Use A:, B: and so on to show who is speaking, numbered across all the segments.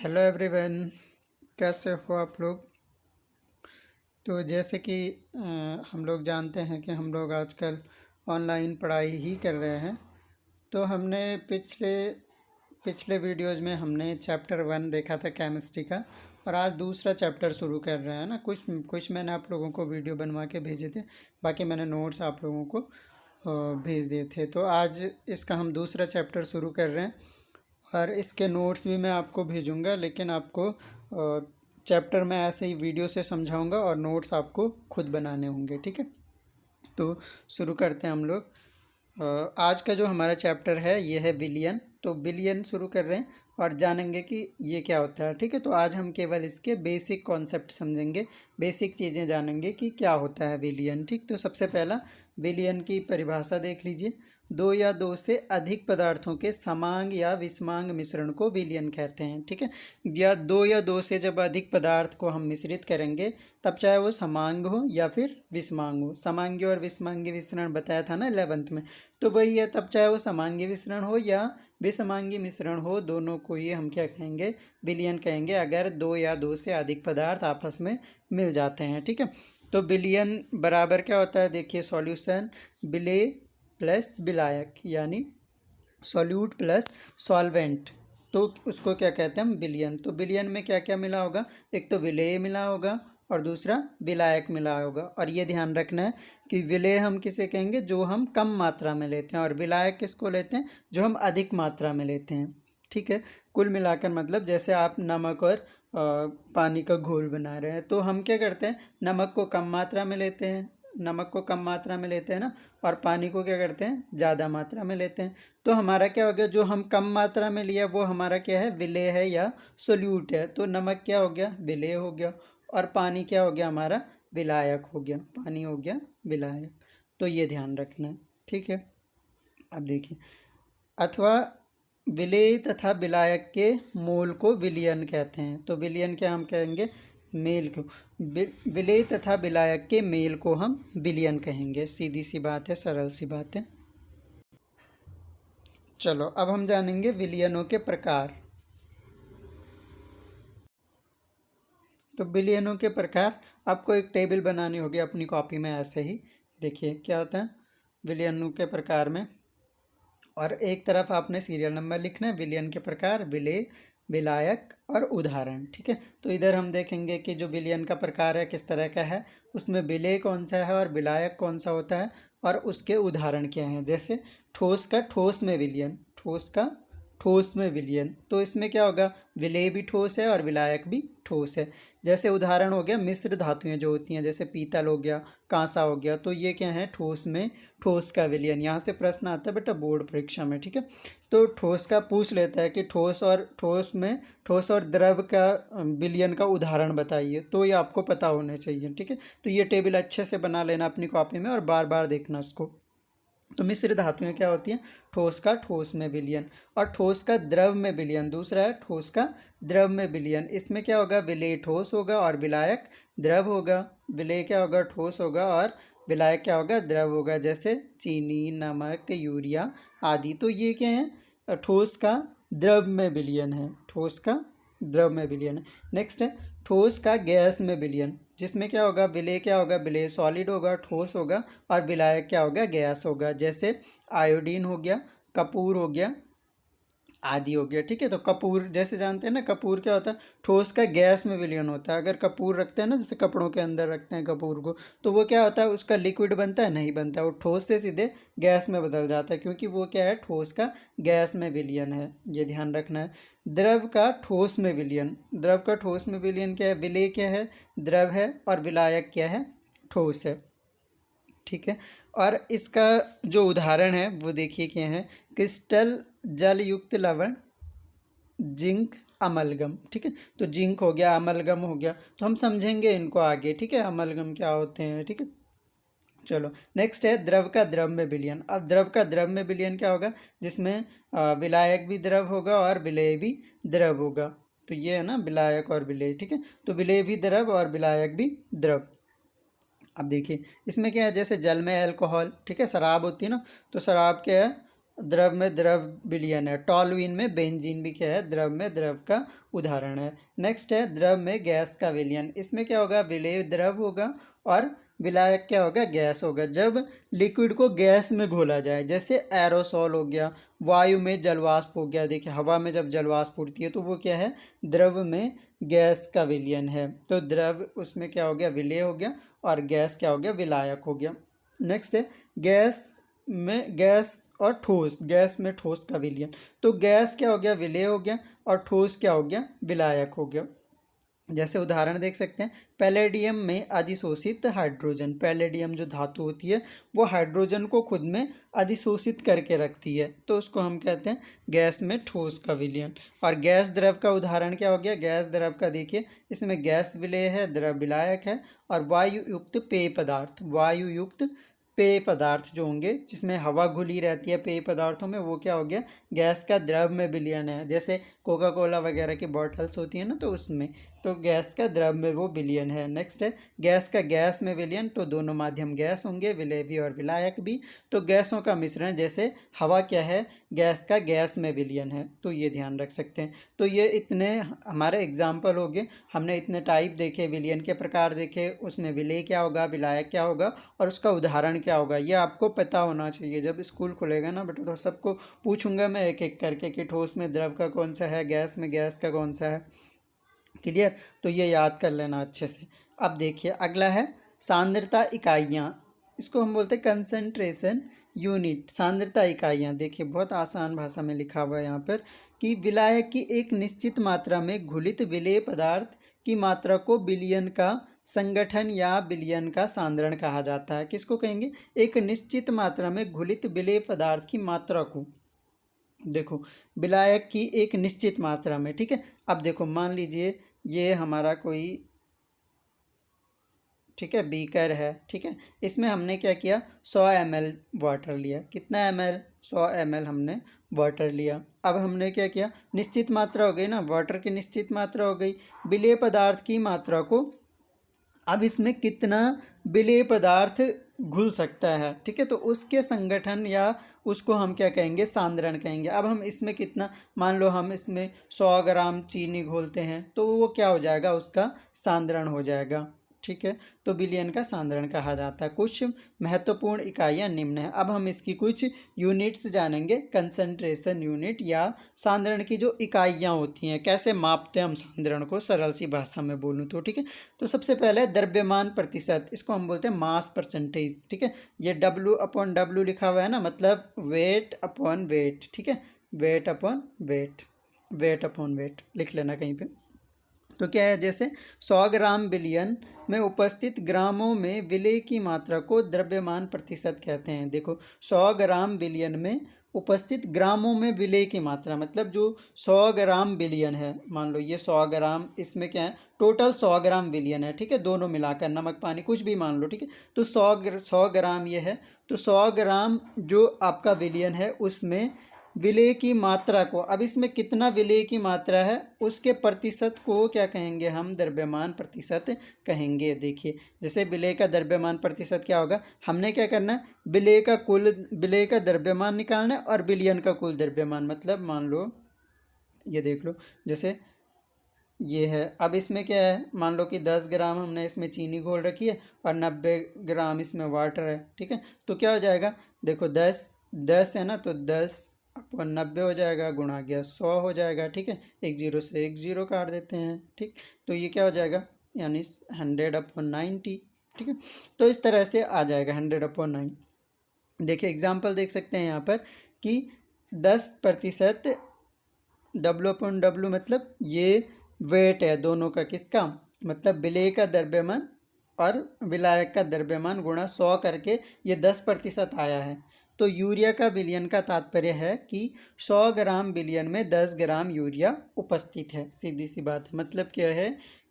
A: Hello everyone, कैसे हो आप लोग। तो जैसे कि हम लोग जानते हैं कि हम लोग आजकल ऑनलाइन पढ़ाई ही कर रहे हैं। तो हमने पिछले पिछले वीडियोज़ में हमने चैप्टर 1 देखा था केमिस्ट्री का, और आज दूसरा चैप्टर शुरू कर रहे हैं ना। कुछ कुछ मैंने आप लोगों को वीडियो बनवा के भेजे थे, बाकी मैंने नोट्स आप लोगों को भेज दिए थे। तो आज इसका हम दूसरा चैप्टर शुरू कर रहे हैं, और इसके नोट्स भी मैं आपको भेजूंगा, लेकिन आपको चैप्टर में ऐसे ही वीडियो से समझाऊंगा और नोट्स आपको खुद बनाने होंगे, ठीक है। तो शुरू करते हैं हम लोग। आज का जो हमारा चैप्टर है ये है विलियन। तो विलियन शुरू कर रहे हैं और जानेंगे कि ये क्या होता है, ठीक है। तो आज हम केवल इसके बेसिक कॉन्सेप्ट समझेंगे, बेसिक चीज़ें जानेंगे कि क्या होता है विलियन, ठीक। तो सबसे पहला विलियन की परिभाषा देख लीजिए। दो या दो से अधिक पदार्थों के समांग या विषमांग मिश्रण को विलियन कहते हैं, ठीक है। या दो से जब अधिक पदार्थ को हम मिश्रित करेंगे, तब चाहे वो समांग हो या फिर विषमांग हो। समांगी और विषमांगी मिश्रण बताया था ना 11th में, तो वही है। तब चाहे वो समांगी मिश्रण हो या विषमांगी मिश्रण हो, दोनों को ही हम क्या कहेंगे, विलियन कहेंगे, अगर दो या दो से अधिक पदार्थ आपस में मिल जाते हैं, ठीक है। तो विलियन बराबर क्या होता है, देखिए, सॉल्यूशन विलेय प्लस विलायक, यानी सॉल्यूट प्लस सॉल्वेंट, तो उसको क्या कहते हैं हम, विलियन। तो विलियन में क्या क्या मिला होगा, एक तो विलेय मिला होगा और दूसरा विलायक मिला होगा। और ये ध्यान रखना है कि विलेय हम किसे कहेंगे, जो हम कम मात्रा में लेते हैं, और विलायक किसको लेते हैं, जो हम अधिक मात्रा में लेते हैं, ठीक है। कुल मिलाकर मतलब जैसे आप नमक और पानी का घोल बना रहे हैं, तो हम क्या करते हैं, नमक को कम मात्रा में लेते हैं, नमक को कम मात्रा में लेते हैं ना, और पानी को क्या करते हैं, ज़्यादा मात्रा में लेते हैं। तो हमारा क्या हो गया, जो हम कम मात्रा में लिया वो हमारा क्या है, विलेय है या सोल्यूट है। तो नमक क्या हो गया, विलेय हो गया, और पानी क्या हो गया, हमारा विलायक हो गया, पानी हो गया विलायक। तो ये ध्यान रखना है, ठीक है। अब देखिए, अथवा विलेय तथा विलायक के मोल को विलियन कहते हैं। तो विलियन क्या हम कहेंगे, मेल को। विलेय तथा विलायक के मेल को हम विलियन कहेंगे। सीधी सी बात है, सरल सी बात है। चलो अब हम जानेंगे विलियनों के प्रकार। तो विलियनों के प्रकार, आपको एक टेबल बनानी होगी अपनी कॉपी में, ऐसे ही। देखिए क्या होता है विलियनों के प्रकार में, और एक तरफ आपने सीरियल नंबर लिखना है, विलियन के प्रकार, विलेय, विलायक और उदाहरण, ठीक है। तो इधर हम देखेंगे कि जो विलियन का प्रकार है किस तरह का है, उसमें विलेय कौन सा है और विलायक कौन सा होता है, और उसके उदाहरण क्या हैं। जैसे ठोस का ठोस में विलियन, ठोस का ठोस में विलियन, तो इसमें क्या होगा, विलेय भी ठोस है और विलायक भी ठोस है। जैसे उदाहरण हो गया मिश्र धातुएं जो होती हैं, जैसे पीतल हो गया, कांसा हो गया, तो ये क्या है, ठोस में ठोस का विलयन। यहाँ से प्रश्न आता है बेटा बोर्ड परीक्षा में, ठीक है। तो ठोस का पूछ लेता है कि ठोस और द्रव का विलयन का उदाहरण बताइए, तो ये आपको पता होना चाहिए, ठीक है। तो ये टेबल अच्छे से बना लेना अपनी कॉपी में और बार बार देखना इसको। तो मिश्र धातुएं क्या होती हैं, ठोस का ठोस में विलयन, और ठोस का द्रव में विलयन दूसरा है, ठोस का द्रव में विलयन। इसमें क्या होगा, विलेय ठोस होगा और विलायक द्रव होगा। विलेय क्या होगा, ठोस होगा, और विलायक क्या होगा, द्रव होगा। जैसे चीनी, नमक, यूरिया आदि। तो ये क्या है, ठोस का द्रव में विलयन है, ठोस का द्रव में विलयन है। नेक्स्ट है ठोस का गैस में विलयन, जिसमें क्या होगा, विलेय क्या होगा, विलेय सॉलिड होगा, ठोस होगा, और विलायक क्या होगा, गैस होगा। जैसे आयोडीन हो गया, कपूर हो गया आदि हो गया, ठीक है। तो कपूर जैसे जानते हैं ना, कपूर क्या होता है, ठोस का गैस में विलयन होता है। अगर कपूर रखते हैं ना, जैसे कपड़ों के अंदर रखते हैं कपूर को, तो वो क्या होता है, उसका लिक्विड बनता है, नहीं बनता, वो ठोस से सीधे गैस में बदल जाता है, क्योंकि वो क्या है, ठोस का गैस में विलयन है। ये ध्यान रखना है। द्रव का ठोस में विलयन, द्रव का ठोस में विलयन क्या है, विलेय क्या है, द्रव है, और विलायक क्या है, ठोस है, ठीक है। और इसका जो उदाहरण है वो देखिए क्या है, क्रिस्टल, जल युक्त लवण, जिंक, अमलगम, ठीक है। तो जिंक हो गया, अमलगम हो गया, तो हम समझेंगे इनको आगे, ठीक है, अमलगम क्या होते हैं, ठीक है। चलो नेक्स्ट है द्रव का द्रव में विलयन। अब द्रव का द्रव में विलयन क्या होगा, जिसमें विलायक भी द्रव होगा और विलेय भी द्रव होगा। तो ये है ना विलायक और विलेय, ठीक है। तो विलेय भी द्रव और विलायक भी द्रव। अब देखिए इसमें क्या है, जैसे जल में अल्कोहल, ठीक है, शराब होती है ना, तो शराब क्या है, द्रव में द्रव विलयन है। टॉलुइन में बेंजीन भी क्या है, द्रव में द्रव का उदाहरण है। नेक्स्ट है द्रव में गैस का विलयन। इसमें क्या होगा, विलेय द्रव होगा और विलायक क्या होगा, गैस होगा। जब लिक्विड को गैस में घोला जाए, जैसे एरोसॉल हो गया, वायु में जलवाष्प हो गया, देखिए हवा में जब जलवाष्प उड़ती है तो वो क्या है, द्रव में गैस का विलयन है। तो द्रव उसमें क्या हो गया, विलेय हो गया, और गैस क्या हो गया, विलायक हो गया। नेक्स्ट है गैस में गैस और ठोस, गैस में ठोस का विलयन। तो गैस क्या हो गया, विलेय हो गया, और ठोस क्या हो गया, विलायक हो गया। जैसे उदाहरण देख सकते हैं, पैलेडियम में अधिशोषित हाइड्रोजन। पैलेडियम जो धातु होती है वो हाइड्रोजन को खुद में अधिशोषित करके रखती है, तो उसको हम कहते हैं गैस में ठोस का विलयन। और गैस द्रव का उदाहरण क्या हो गया, गैस द्रव का देखिए, इसमें गैस विलेय है, द्रव विलायक है। और वायु युक्त पेय पदार्थ, वायु युक्त पेय पदार्थ जो होंगे जिसमें हवा घुली रहती है पेय पदार्थों में, वो क्या हो गया, गैस का द्रव में विलयन है। जैसे कोका कोला वगैरह की बॉटल्स होती है ना, तो उसमें तो गैस का द्रव में वो विलयन है। नेक्स्ट है गैस का गैस में विलयन। तो दोनों माध्यम गैस होंगे, विलेय भी और विलायक भी। तो गैसों का मिश्रण, जैसे हवा क्या है, गैस का गैस में विलयन है। तो ये ध्यान रख सकते हैं। तो ये इतने हमारे एग्जाम्पल हो गए, हमने इतने टाइप देखे, विलयन के प्रकार देखे, उसमें विलेय क्या होगा, विलायक क्या होगा, और उसका उदाहरण क्या होगा, ये आपको पता होना चाहिए। जब स्कूल खुलेगा ना बेटा, तो सबको पूछूंगा मैं एक एक करके कि ठोस में द्रव का कौन सा है, गैस में गैस का कौन सा है। क्लियर, तो ये याद कर लेना अच्छे से। अब देखिए अगला है सांद्रता इकाइयाँ। इसको हम बोलते हैं कंसंट्रेशन यूनिट, सांद्रता इकाइयाँ। देखिए बहुत आसान भाषा में लिखा हुआ है यहाँ पर कि विलायक की एक निश्चित मात्रा में घुलित विलेय पदार्थ की मात्रा को विलयन का संगठन या विलयन का सांद्रण कहा जाता है। किसको कहेंगे, एक निश्चित मात्रा में घुलित विलेय पदार्थ की मात्रा को, देखो विलायक की एक निश्चित मात्रा में, ठीक है। अब देखो मान लीजिए ये हमारा कोई, ठीक है, बीकर है, ठीक है, इसमें हमने क्या किया, 100 ml वाटर लिया। कितना ml, 100 ml हमने वाटर लिया। अब हमने क्या किया, निश्चित मात्रा हो गई ना, वाटर की निश्चित मात्रा हो गई, विलेय पदार्थ की मात्रा को, अब इसमें कितना विलेय पदार्थ घुल सकता है, ठीक है, तो उसके संगठन या उसको हम क्या कहेंगे, सांद्रण कहेंगे। अब हम इसमें कितना, मान लो हम इसमें 100 ग्राम चीनी घोलते हैं, तो वो क्या हो जाएगा, उसका सांद्रण हो जाएगा, ठीक है। तो विलयन का सांद्रण कहा जाता है। कुछ महत्वपूर्ण इकाइयाँ निम्न है। अब हम इसकी कुछ यूनिट्स जानेंगे, कंसंट्रेशन यूनिट या सांद्रण की जो इकाइयाँ होती हैं, कैसे मापते हैं हम सांद्रण को, सरल सी भाषा में बोलूँ तो, ठीक है। तो सबसे पहले द्रव्यमान प्रतिशत, इसको हम बोलते हैं मास परसेंटेज, ठीक है। ये W/W लिखा हुआ है ना, मतलब वेट अपॉन वेट, ठीक है, weight upon weight, weight upon weight लिख लेना कहीं पे। तो क्या है, जैसे 100 ग्राम विलयन में उपस्थित ग्रामों में विलेय की मात्रा को द्रव्यमान प्रतिशत कहते हैं। देखो 100 ग्राम विलयन में उपस्थित ग्रामों में विलेय की मात्रा, मतलब जो 100 ग्राम विलयन है, मान लो ये 100 ग्राम, इसमें क्या है, टोटल 100 ग्राम विलयन है, ठीक है, दोनों मिलाकर, नमक पानी कुछ भी मान लो, ठीक है। तो 100 ग्राम ये है, तो 100 ग्राम जो आपका विलयन है उसमें विलेय की मात्रा को, अब इसमें कितना विलेय की मात्रा है उसके प्रतिशत को क्या कहेंगे, हम द्रव्यमान प्रतिशत कहेंगे। देखिए जैसे विलेय का द्रव्यमान प्रतिशत क्या होगा, हमने क्या करना है, विलेय का द्रव्यमान निकालना है और विलयन का कुल द्रव्यमान, मतलब मान लो ये देख लो, जैसे ये है, अब इसमें क्या है, मान लो कि 10 ग्राम हमने इसमें चीनी घोल रखी है और 90 ग्राम इसमें वाटर है, ठीक है। तो क्या हो जाएगा, देखो 10 है ना, तो 10/90 हो जाएगा, गुणा गया 100 हो जाएगा, ठीक है, एक जीरो से एक जीरो काट देते हैं, ठीक। तो ये क्या हो जाएगा, यानी 100/90, ठीक है। तो इस तरह से आ जाएगा 100/9। देखिए एग्जाम्पल देख सकते हैं यहाँ पर कि 10% W/W, मतलब ये वेट है दोनों का, किसका, मतलब विलेय का द्रव्यमान और विलायक का द्रव्यमान गुणा 100 करके ये 10% आया है। तो यूरिया का विलयन का तात्पर्य है कि 100 ग्राम विलयन में 10 ग्राम यूरिया उपस्थित है, सीधी सी बात है। मतलब क्या है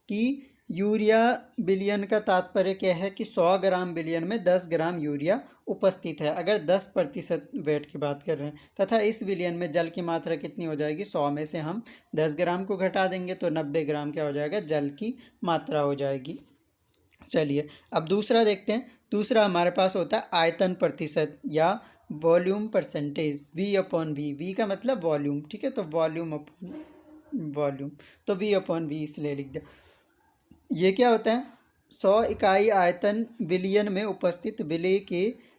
A: कि यूरिया विलयन का तात्पर्य क्या है कि 100 ग्राम विलयन में 10 ग्राम यूरिया उपस्थित है, अगर 10% वेट की बात कर रहे हैं। तथा इस विलयन में जल की मात्रा कितनी हो जाएगी, 100 में से हम 10 ग्राम को घटा देंगे तो 90 ग्राम क्या हो जाएगा, जल की मात्रा हो जाएगी। चलिए अब दूसरा देखते हैं। दूसरा हमारे पास होता है आयतन प्रतिशत या volume percentage V upon V, V का मतलब वॉल्यूम, ठीक है, तो वॉल्यूम अपॉन वॉल्यूम, तो V अपॉन V इसलिए लिख दिया। ये क्या होता है, 100 इकाई आयतन विलयन में उपस्थित विलेय के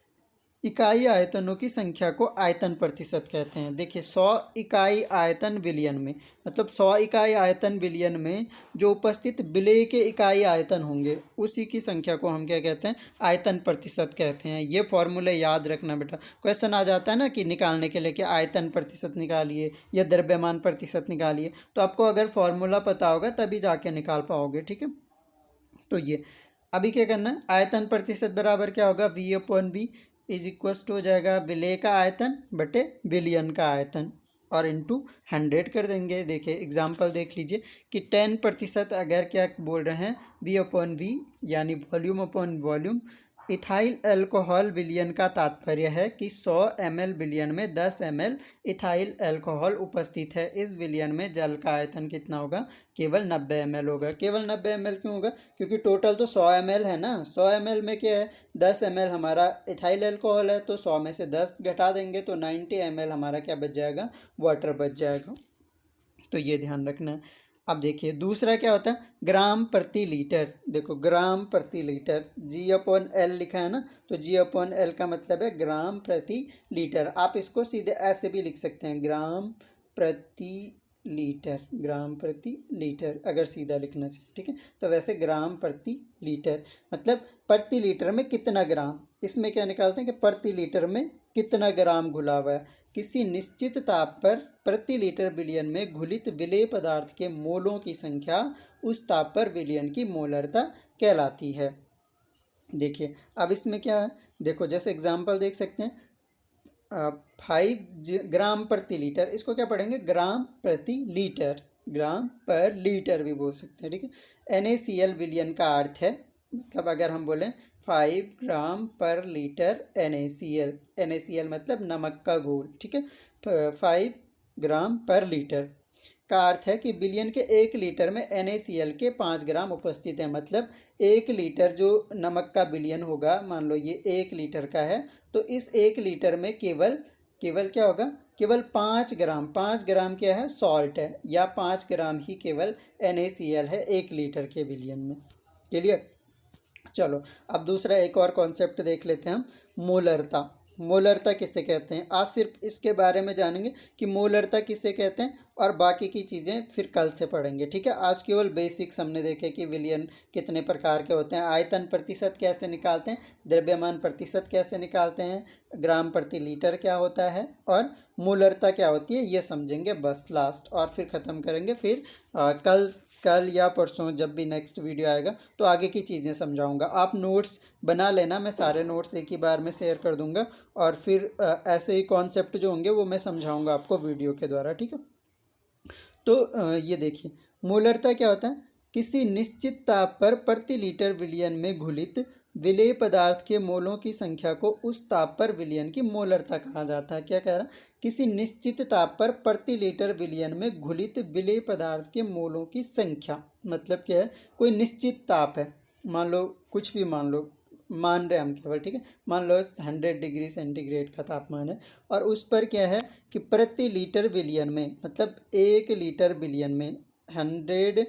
A: इकाई आयतनों की संख्या को आयतन प्रतिशत कहते हैं। देखिए 100 इकाई आयतन विलयन में, मतलब 100 इकाई आयतन विलयन में जो उपस्थित विलेय के इकाई आयतन होंगे उसी की संख्या को हम क्या कहते हैं, आयतन प्रतिशत कहते हैं। ये फॉर्मूला याद रखना बेटा, क्वेश्चन आ जाता है ना कि निकालने के लिए कि आयतन प्रतिशत निकालिए या द्रव्यमान प्रतिशत निकालिए, तो आपको अगर फॉर्मूला पता होगा तभी जाके निकाल पाओगे, ठीक है। तो ये अभी क्या करना है, आयतन प्रतिशत बराबर क्या होगा, V upon V is equals to हो जाएगा विलेय का आयतन बटे विलयन का आयतन और इंटू 100 कर देंगे। देखिए एग्जाम्पल देख लीजिए कि 10% अगर क्या बोल रहे हैं, V अपॉन V यानी volume upon volume, ethyl alcohol विलयन का तात्पर्य है कि 100 ml विलयन में 10 ml इथाइल अल्कोहल उपस्थित है। इस विलयन में जल का आयतन कितना होगा, केवल 90 ml होगा। केवल 90 ml क्यों होगा, क्योंकि टोटल तो 100 ml है ना, 100 ml में क्या है, 10 ml हमारा इथाइल अल्कोहल है, तो 100 में से 10 घटा देंगे तो 90 ml हमारा क्या बच जाएगा, वाटर बच जाएगा। तो ये ध्यान रखना है। अब देखिए दूसरा क्या होता है, ग्राम प्रति लीटर। देखो ग्राम प्रति लीटर, G अपॉन L लिखा है ना, तो G अपॉन L का मतलब है ग्राम प्रति लीटर। आप इसको सीधे ऐसे भी लिख सकते हैं, ग्राम प्रति लीटर, ग्राम प्रति लीटर अगर सीधा लिखना चाहिए, ठीक है। तो वैसे ग्राम प्रति लीटर मतलब प्रति लीटर में कितना ग्राम, इसमें क्या निकालते हैं कि प्रति लीटर में कितना ग्राम घुला हुआ है। किसी निश्चित ताप पर प्रति लीटर विलयन में घुलित विलेय पदार्थ के मोलों की संख्या उस ताप पर विलयन की मोलरता कहलाती है। देखिए अब इसमें क्या है, देखो जैसे एग्जांपल देख सकते हैं, 5 ग्राम प्रति लीटर, इसको क्या पढ़ेंगे, ग्राम प्रति लीटर, ग्राम पर लीटर भी बोल सकते हैं, ठीक है। NaCl विलयन का अर्थ है, मतलब अगर हम बोलें 5 ग्राम पर लीटर NaCl, NaCl मतलब नमक का घोल, ठीक है, 5 ग्राम पर लीटर का अर्थ है कि विलयन के 1 लीटर में NaCl के 5 ग्राम उपस्थित है। मतलब 1 लीटर जो नमक का विलयन होगा, मान लो ये 1 लीटर का है, तो इस 1 लीटर में केवल केवल क्या होगा, केवल 5 ग्राम क्या है, सॉल्ट है, या 5 ग्राम ही केवल NaCl है 1 लीटर के विलयन में। क्लियर। चलो अब दूसरा एक और कॉन्सेप्ट देख लेते हैं हम, मोलरता। मोलरता किसे कहते हैं, आज सिर्फ इसके बारे में जानेंगे कि मोलरता किसे कहते हैं, और बाकी की चीज़ें फिर कल से पढ़ेंगे, ठीक है। आज केवल बेसिक्स हमने देखे कि विलयन कितने प्रकार के होते हैं, आयतन प्रतिशत कैसे निकालते हैं, द्रव्यमान प्रतिशत कैसे निकालते हैं, ग्राम प्रति लीटर क्या होता है, और मोलरता क्या होती है, ये समझेंगे बस लास्ट, और फिर ख़त्म करेंगे। फिर कल या परसों जब भी नेक्स्ट वीडियो आएगा तो आगे की चीज़ें समझाऊंगा। आप नोट्स बना लेना, मैं सारे नोट्स एक ही बार में शेयर कर दूंगा, और फिर ऐसे ही कॉन्सेप्ट जो होंगे वो मैं समझाऊंगा आपको वीडियो के द्वारा, ठीक है। तो ये देखिए मोलरता क्या होता है, किसी निश्चित ताप पर प्रति लीटर विलयन में घुलित विलेय पदार्थ के मोलों की संख्या को उस ताप पर विलयन की मोलरता कहा जाता है। क्या कह रहा, किसी निश्चित ताप पर प्रति लीटर विलयन में घुलित विलेय पदार्थ के मोलों की संख्या, मतलब क्या है, कोई निश्चित ताप है, मान लो कुछ भी मान लो, मान रहे हम केवल, ठीक है, मान लो 100 डिग्री सेंटीग्रेड का तापमान है, और उस पर क्या है कि प्रति लीटर विलयन में, मतलब 1 लीटर विलयन में 100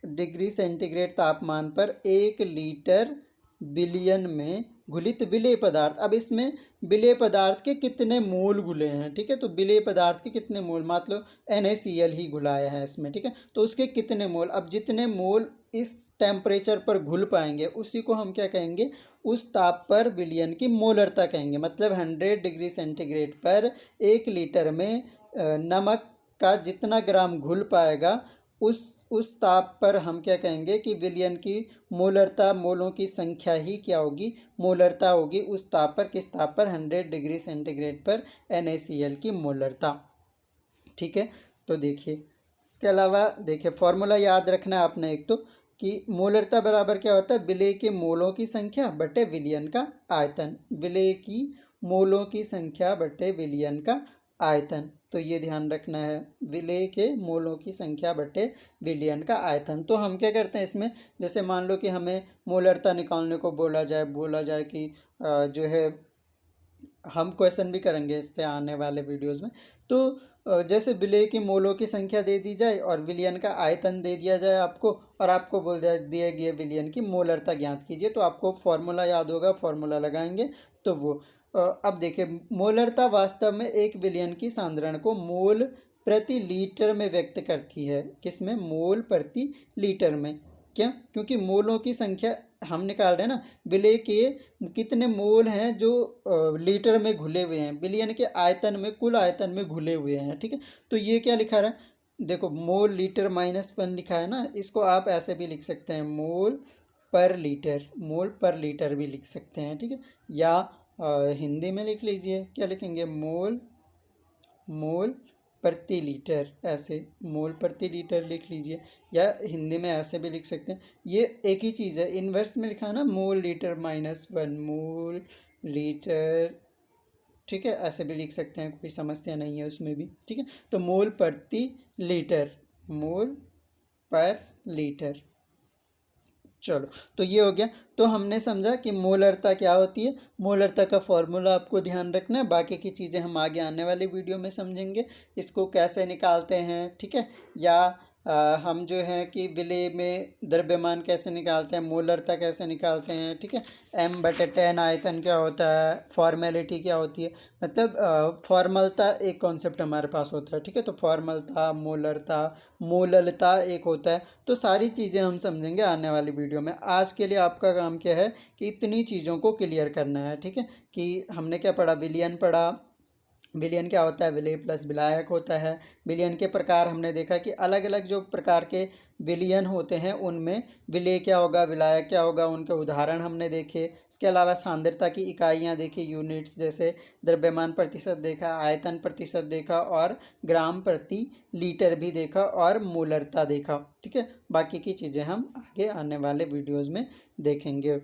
A: डिग्री सेंटीग्रेड तापमान पर 1 लीटर विलयन में घुलित विलेय पदार्थ। अब इसमें विलेय पदार्थ के कितने मोल घुले हैं, ठीक है, तो विलेय पदार्थ के कितने मोल, मान लो NaCl ही घुलाया है इसमें, ठीक है, तो उसके कितने मोल, अब जितने मोल इस टेम्परेचर पर घुल पाएंगे उसी को हम क्या कहेंगे, उस ताप पर विलयन की मोलरता कहेंगे। मतलब 100 डिग्री सेंटीग्रेड पर 1 लीटर में नमक का जितना ग्राम घुल पाएगा उस ताप पर हम क्या कहेंगे कि विलयन की मोलरता, मोलों की संख्या ही क्या होगी, मोलरता होगी उस ताप पर, किस ताप पर, 100 डिग्री सेंटीग्रेड पर NaCl की मोलरता, ठीक है। तो देखिए इसके अलावा देखिए फॉर्मूला याद रखना है आपने एक तो, कि मोलरता बराबर क्या होता है, विलेय के मोलों की संख्या बटे विलयन का आयतन, विलेय की मोलों की संख्या बटे विलयन का आयतन। तो ये ध्यान रखना है, विलेय के मोलों की संख्या बटे विलयन का आयतन। तो हम क्या करते हैं इसमें, जैसे मान लो कि हमें मोलरता निकालने को बोला जाए कि जो है हम क्वेश्चन भी करेंगे इससे आने वाले वीडियोस में। तो जैसे विलेय की मोलों की संख्या दे दी जाए और विलयन का आयतन दे दिया जाए आपको, और आपको दिए गए विलयन की मोलरता ज्ञात कीजिए, तो आपको फॉर्मूला याद होगा, फॉर्मूला लगाएंगे तो वो अब देखिए, मोलरता वास्तव में एक विलयन की सांद्रण को मोल प्रति लीटर में व्यक्त करती है। किसमें? मोल प्रति लीटर में। क्या? क्योंकि मोलों की संख्या हम निकाल रहे हैं ना, विलेय के कितने मोल हैं जो लीटर में घुले हुए हैं, विलयन के आयतन में, कुल आयतन में घुले हुए हैं। ठीक है, तो ये क्या लिखा रहा है, देखो मोल लीटर -1 लिखा है ना, इसको आप ऐसे भी लिख सकते हैं, मोल पर लीटर, मोल पर लीटर भी लिख सकते हैं। ठीक है, या हिंदी में लिख लीजिए, क्या लिखेंगे, मोल मोल प्रति लीटर, ऐसे मोल प्रति लीटर लिख लीजिए, या हिंदी में ऐसे भी लिख सकते हैं। ये एक ही चीज़ है, इन्वर्स में लिखा है ना, मोल लीटर -1, मोल लीटर। ठीक है, ऐसे भी लिख सकते हैं, कोई समस्या नहीं है उसमें भी। ठीक है, तो मोल प्रति लीटर, मोल पर लीटर। चलो, तो ये हो गया। तो हमने समझा कि मोलरता क्या होती है, मोलरता का फॉर्मूला आपको ध्यान रखना है, बाकी की चीज़ें हम आगे आने वाली वीडियो में समझेंगे, इसको कैसे निकालते हैं। ठीक है, या हम जो है कि विलेय में द्रव्यमान कैसे निकालते हैं, मोलरता कैसे निकालते हैं। ठीक है, m/10 आयतन क्या होता है, फॉर्मेलिटी क्या होती है, मतलब फॉर्मलता एक कॉन्सेप्ट हमारे पास होता है। ठीक है, तो फॉर्मलता, मोलरता, मोललता एक होता है। तो सारी चीज़ें हम समझेंगे आने वाली वीडियो में। आज के लिए आपका काम क्या है कि इतनी चीज़ों को क्लियर करना है। ठीक है, कि हमने क्या पढ़ा, विलयन पढ़ा, विलयन क्या होता है, विलेय प्लस विलायक होता है। विलयन के प्रकार हमने देखा कि अलग अलग जो प्रकार के विलयन होते हैं उनमें विलेय क्या होगा, विलायक क्या होगा, उनके उदाहरण हमने देखे। इसके अलावा सांद्रता की इकाइयाँ देखी, यूनिट्स, जैसे द्रव्यमान प्रतिशत देखा, आयतन प्रतिशत देखा, और ग्राम प्रति लीटर भी देखा, और मोलरता देखा। ठीक है, बाकी की चीज़ें हम आगे आने वाले वीडियोज़ में देखेंगे।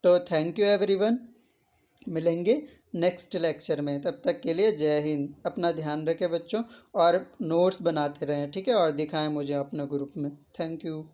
A: तो थैंक यू एवरीवन, मिलेंगे नेक्स्ट लेक्चर में। तब तक के लिए जय हिंद, अपना ध्यान रखें बच्चों, और नोट्स बनाते रहें। ठीक है, और दिखाएं मुझे अपने ग्रुप में। Thank you.